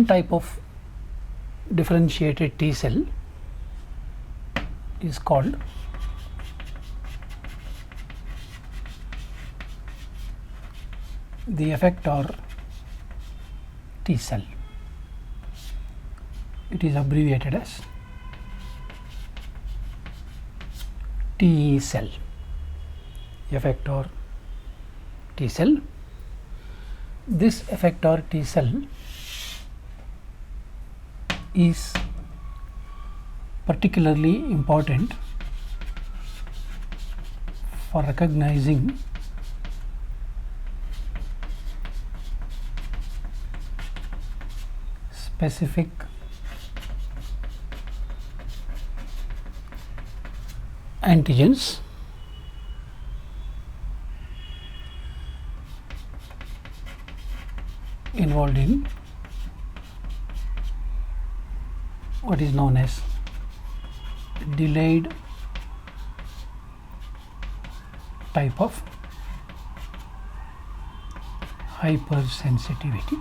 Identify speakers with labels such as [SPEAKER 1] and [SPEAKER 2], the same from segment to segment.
[SPEAKER 1] type of differentiated T cell is called the effector T cell. It is abbreviated as T cell, effector T cell. This effector T cell is particularly important for recognizing specific antigens involved in what is known as delayed type of hypersensitivity.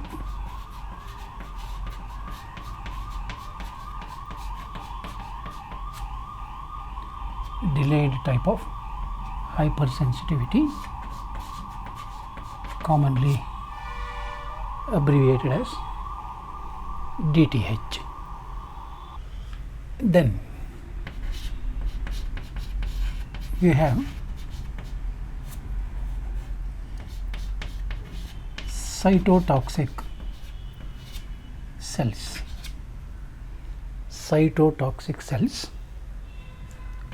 [SPEAKER 1] Delayed type of hypersensitivity, commonly abbreviated as DTH. Then we have cytotoxic cells. Cytotoxic cells,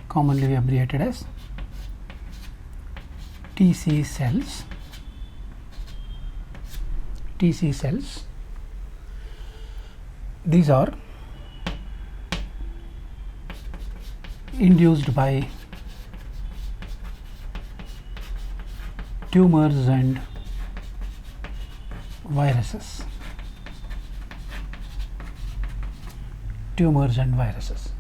[SPEAKER 1] commonly abbreviated as TC cells. TC cells, these are induced by tumors and viruses. Tumors and viruses.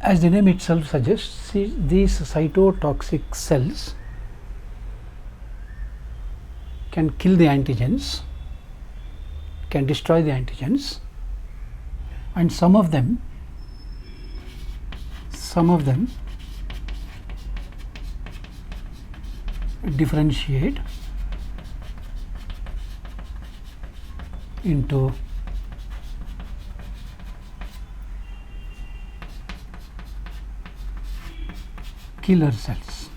[SPEAKER 1] As the name itself suggests, these cytotoxic cells can kill the antigens, can destroy the antigens, and some of them differentiate into killer cells.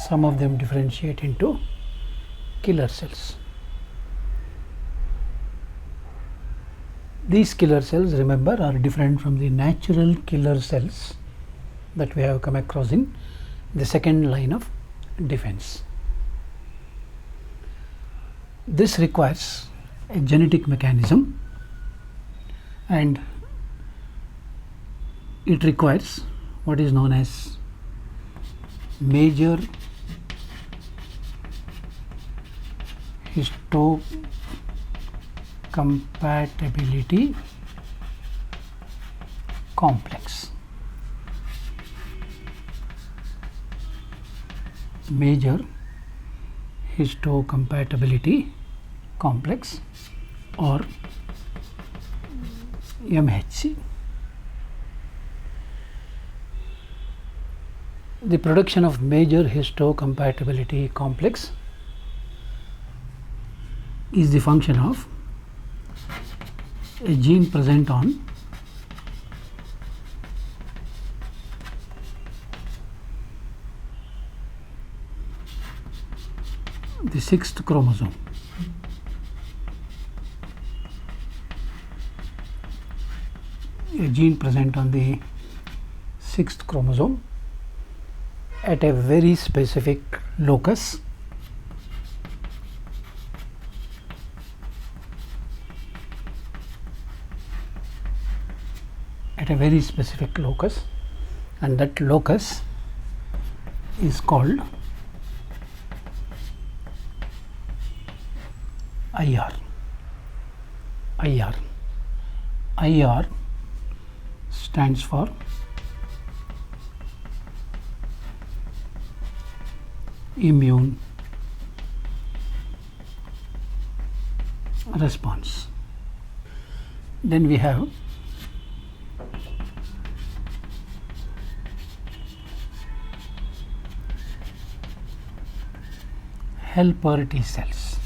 [SPEAKER 1] Some of them differentiate into killer cells. These killer cells, remember, are different from the natural killer cells that we have come across in the second line of defense. This requires a genetic mechanism, and it requires what is known as major histocompatibility complex. Major histocompatibility complex, or MHC. The production of major histocompatibility complex is the function of a gene present on the 6th chromosome. A gene present on the 6th chromosome at a very specific locus and that locus is called IR. IR stands for immune response. Then we have helper T cells.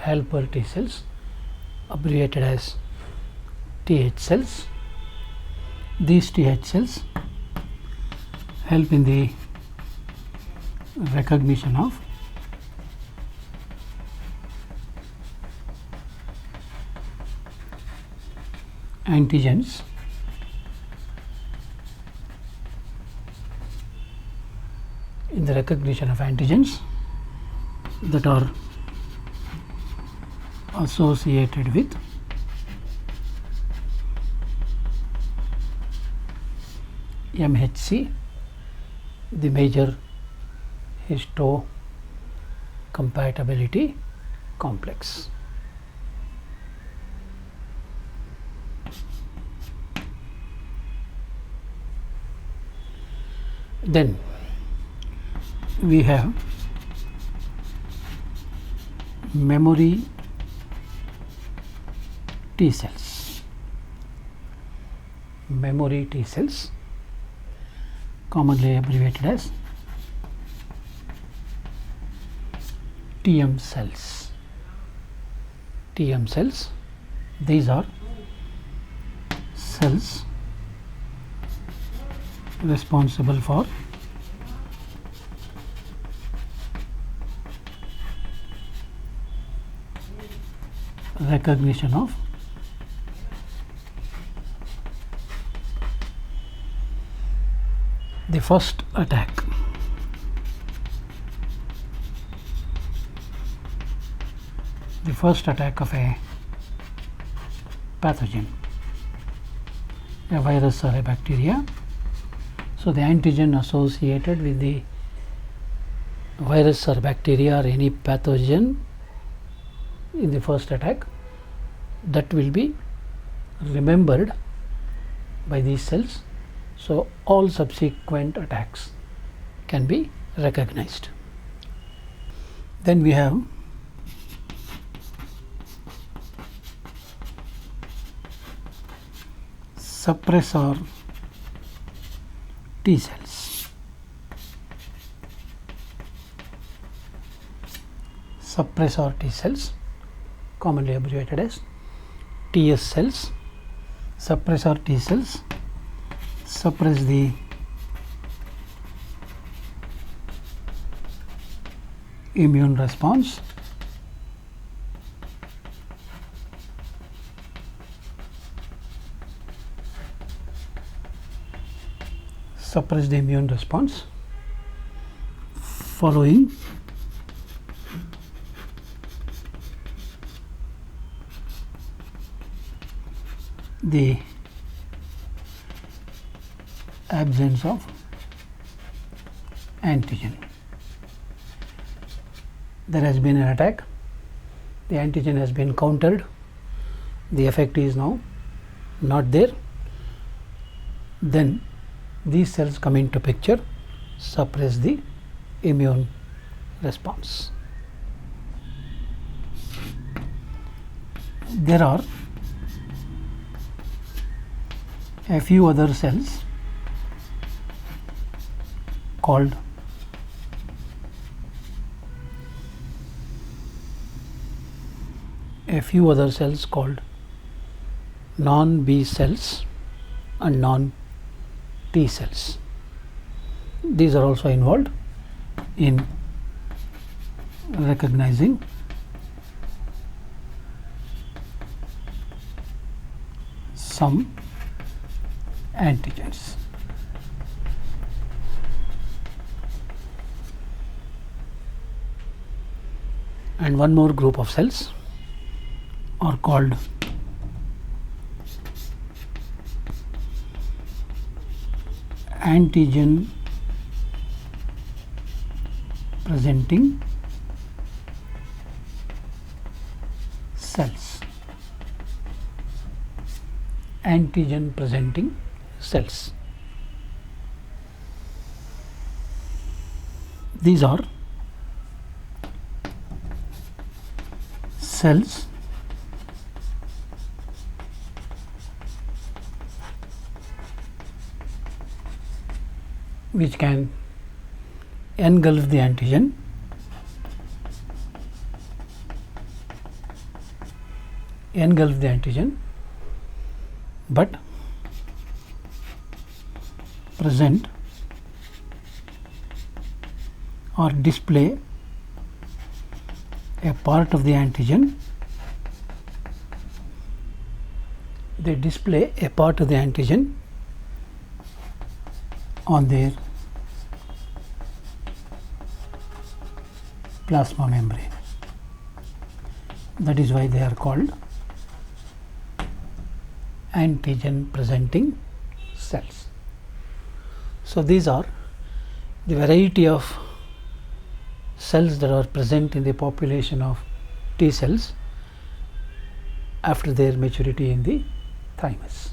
[SPEAKER 1] Helper T cells, abbreviated as TH cells. These TH cells help in the recognition of antigens that are associated with MHC, the major histocompatibility complex. Then we have memory T cells. Memory T cells, commonly abbreviated as TM cells. TM cells, these are cells responsible for recognition of the first attack. The first attack of a pathogen, a virus or a bacteria. So the antigen associated with the virus or bacteria or any pathogen in the first attack, that will be remembered by these cells, so all subsequent attacks can be recognized. Then we have suppressor T cells. Suppressor T cells, commonly abbreviated as TS cells. Suppressor T cells suppress the immune response following the absence of antigen. There has been an attack, the antigen has been countered, the effect is now not there, then these cells come into picture, suppress the immune response. There are a few other cells called non-B cells and non-T cells. These are also involved in recognizing some antigens. And one more group of cells are called antigen presenting cells. antigen presenting cells. These are cells which can engulf the antigen, but present or display a part of the antigen. They display a part of the antigen on their plasma membrane. That is why they are called antigen presenting cells. So these are the variety of cells that are present in the population of T cells after their maturity in the thymus.